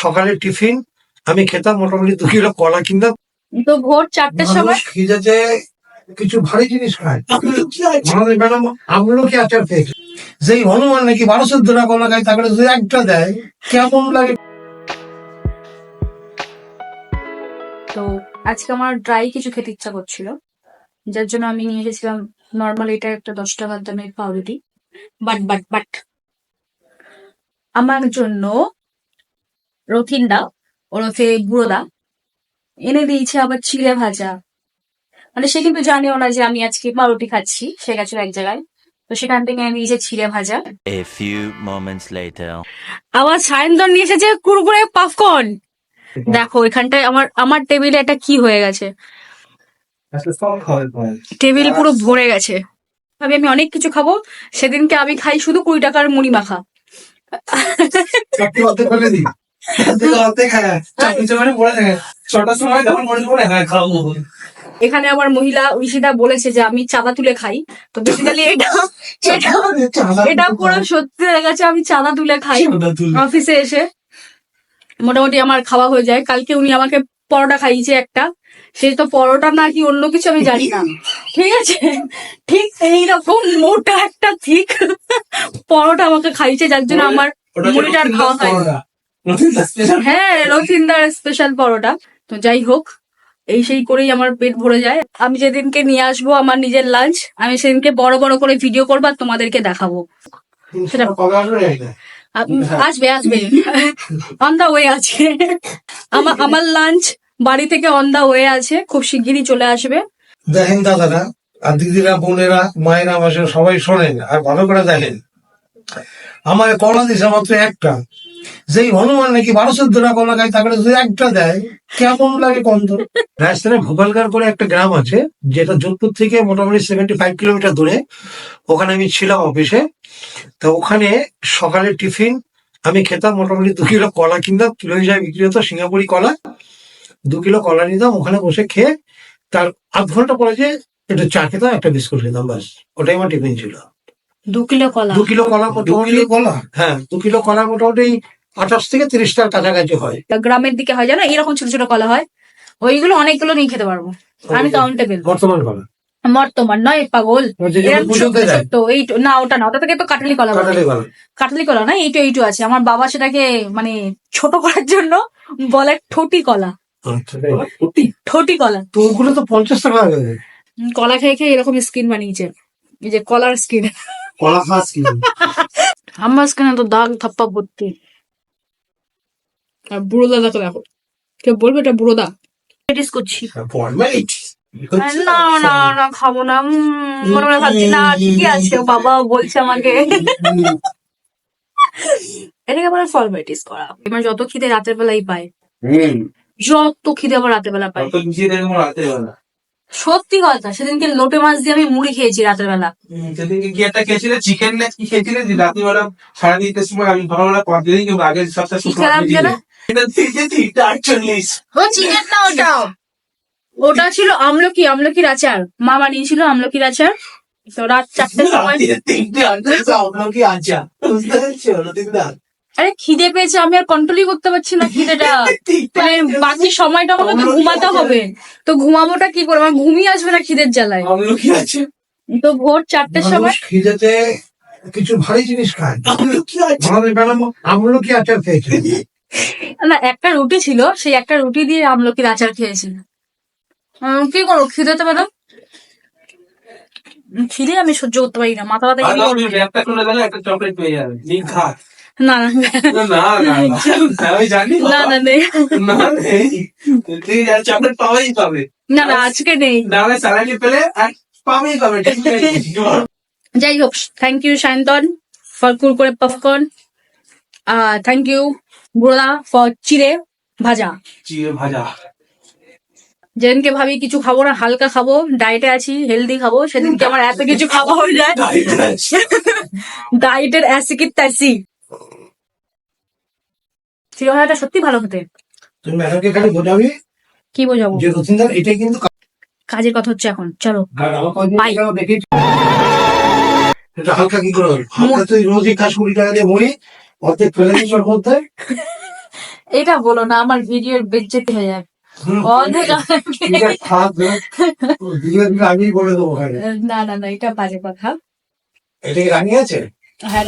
সকালের টিফিন আমি খেতাম মোটামুটি 2 কিলো কলা কিনতাম। তো ভোর 4টের সময় খিদেতে কিছু ভারী জিনিস খায়। আমাদের ম্যাডাম আমলকি আচার খেয়েছে। যেই হনুমান নাকি 12 কলা খায় তাকে যদি একটা দেয় কেমন লাগে। তো আজকে আমার ড্রাই কিছু খেতে ইচ্ছা করছিল, যার জন্য আমি নিয়ে এসেছিলাম নর্মাল এটা একটা 10 টাকার দামের পাউরুটি। বাট আমার জন্য রথিনদা ওরফে বুড়োদা এনে দিয়েছে আবার চিড়ে ভাজা। মানে সে কিন্তু জানেও না যে আমি আজকে পাউরুটি খাচ্ছি, সে গেছিল এক জায়গায়, তো সেখান থেকে এনে দিয়েছে চিড়ে ভাজা। A few moments later. আবার সায়ন্তন নিয়ে এসেছে কুরকুরে পপকর্ন। দেখো এখানটায় আমার টেবিলে এটা কি হয়ে গেছে, টেবিল পুরো ভরে গেছে। ভাবি আমি অনেক কিছু খাবো, সেদিনকে আমি খাই শুধু 20 টাকার মুড়ি মাখা। এখানে আমার মহিলা ঐশিতা বলেছে যে আমি চাঁদা তুলে খাই, তো বেসিক্যালি এটা পুরো সত্যি হয়ে গেছে। আমি চাঁদা তুলে খাই অফিসে এসে, মোটামুটি আমার খাওয়া হয়ে যায়। কালকে উনি আমাকে পরোটা খাইয়েছে একটা, সেই তো পরোটা না কি অন্য কিছু আমি জানি না, ঠিক আছে, ঠিক এইরকম মোটা একটা ঠিক পরোটা আমাকে খাইয়েছে, যার জন্য আমার মুড়িটা আর খাওয়া হয়। হ্যাঁ, রথিনদার স্পেশাল পরোটা। তো যাই হোক, এই সেই করেই আমার পেট ভরে যায়। আমি যেদিনকে নিয়ে আসবো আমার নিজের লাঞ্চ, আমি সেদিনকে বড় বড় করে ভিডিও করবো আর তোমাদেরকে দেখাবো। সেটা আসবে অন দা ওয়ে আছে। আমার লাঞ্চ বাড়ি থেকে অন দা ওয়ে আছে, খুব শিগগিরই চলে আসবে। দেখেন দাদারা আর দিদিরা বোনেরা মায়েরা মাসে সবাই শোনেন আর ভালো করে দেখেন। আমার কলা দিছে মাত্র একটা, যেই হনুমান নাকি 12 কলা খায় তাকে যদি একটা দেয় কেমন লাগে কন্ত। রাজস্থানে ভোপালকার করে একটা গ্রাম আছে, যেটা যোধপুর থেকে মোটামুটি 75 কিলোমিটার দূরে। ওখানে আমি ছিলাম অফিসে। তো ওখানে সকালের টিফিন আমি খেতাম মোটামুটি 2 কিলো কলা কিনতাম, কিলো হিসাবে বিক্রি হতো সিঙ্গাপুরি কলা। 2 কিলো কলা নিতাম, ওখানে বসে খেয়ে তার আধ ঘন্টা পরে যে একটু চা খেতাম, একটা বিস্কুট খেতাম, বাস ওটাই আমার টিফিন ছিল। 2 কিলো কলা 2 কিলো কলা মোটামুটি কলা, হ্যাঁ 2 কিলো কলা মোটামুটি 28 থেকে 30 টাকার কাছাকাছি হয়। গ্রামের দিকে হয় জানো, এরকম ছোট ছোট কলা হয়, ওইগুলো অনেকগুলো নিয়ে খেতে পারবো আমি, কাউন্টেবল। বর্তমান কলা বর্তমান নয় পাগল, এরকম পুজোতে যায়। ছোট্ট এই না, ওটা না, ওটা থেকে তো কাঠালি কলা বলে। কাঁঠালি কলা কাঠালি কলা না, এইটু আছে। আমার বাবা সেটাকে মানে ছোট করার জন্য বলে ঠোঁটি কলা। আচ্ছা, ঠোঁটি কলা। তো ওগুলো তো 50 টাকা লাগে। কলা খেয়ে খেয়ে এরকম স্কিন বানিয়েছে, এই যে কলার স্কিন। কলা খাস কি আমার স্কিনে তো দাগ থাপ্পা ভর্তি। আর বুড়ো দাদাকে দেখো, কেউ বলবে এটা বুড়ো দা। প্র্যাকটিস করছি। না না না, খাবো না। মনে মনে ভাবছি না ঠিকই আছে, বাবা বলছে আমাকে। এটাকে বলে ফর্মালিটিস করা। আমার যত খিদে রাতের বেলাই পায়, যত খিদে আমার রাতের বেলা পায়। সত্যি কথা, সেদিনকে লোটে মাছ দিয়ে আমি মুড়ি খেয়েছি রাতের বেলা। সেদিনকে কি একটা খেয়েছিলে, চিকেন না কি খেয়েছিলে রাত্রিবেলা 3:30টার সময়? আমি সকালবেলা 5 দিন কিংবা আগের সপ্তাহে কি খেলাম যেন? এটা দিয়েছে 3:48। ও চিকেন না, ওটা ছিল আমলকির আচার। মা বানিয়েছিল আমলকির আচার। তো রাত 4টের সময় 3:48 আমলকি আচার, বুঝতে পারছো রতিনদা? আরে খিদে পেয়েছে, আমি আর কন্ট্রোলই করতে পারছি না খিদেটা। মানে বাকি সময়টা আমাকে তো ঘুমাতে হবে, তো ঘুমাবোটা কি করে? আমার ঘুমিয়ে আসবে না খিদের জ্বালায়। আমলকি আছে তো ভোর 4টের সময় খিদেতে কিছু ভারী জিনিস খায়। আমাদের ম্যাডাম আমলকি আচার খেয়েছে। না, একটা রুটি ছিল, সেই একটা রুটি দিয়ে আমলকির আচার খেয়েছিল। কি করো খিদেতে ম্যাডাম? খিদে আমি সহ্য করতে পারি না, মাথা ব্যথা। আর আমি ব্যাগটা খুলে দিলে একটা চকলেট পেয়ে যাবে, নিয়ে খা। না না না না না, আমি জানি না না নেই, না নেই, তুই চকলেট পাবেই পাবে। না না আজকে নেই। না হলে স্যালারি পেলে আর পাবেই পাবে, ঠিক আছে? যাই হোক, thank you Sayantan for Kurkure popcorn, thank you Buda for চিড়ে ভাজা। চিড়ে ভাজা যেদিনকে ভাবি কিছু খাবো না, হালকা খাবো, ডায়েটে আছি, হেলদি খাবো, সেদিনকে আমার এত কিছু খাওয়া হয়ে যায়। ডায়েটের অ্যাসিড তাসি। চিড়ে ভাজাটা সত্যি ভালো হতে। তুমি ম্যাডামকে খালি বোঝাবি কি বোঝাবো? যে রতিনদার এটাই কিন্তু কাজের কথা হচ্ছে এখন, চলো বাই। এটা হালকা কি করে হালকা, তুই রোজই খাস 20 টাকা দিয়ে মুড়ি, অর্ধেক ফেলে দিস ওর মধ্যে। এটা বলো না, আমার ভিডিওর বেজ্জতি হয়ে যাবে। অনেক এটা খারাপ না? আগেই বলে দেবো, না না না, এটা বাজে কথা। এটা কি রানী আছে? হ্যাঁ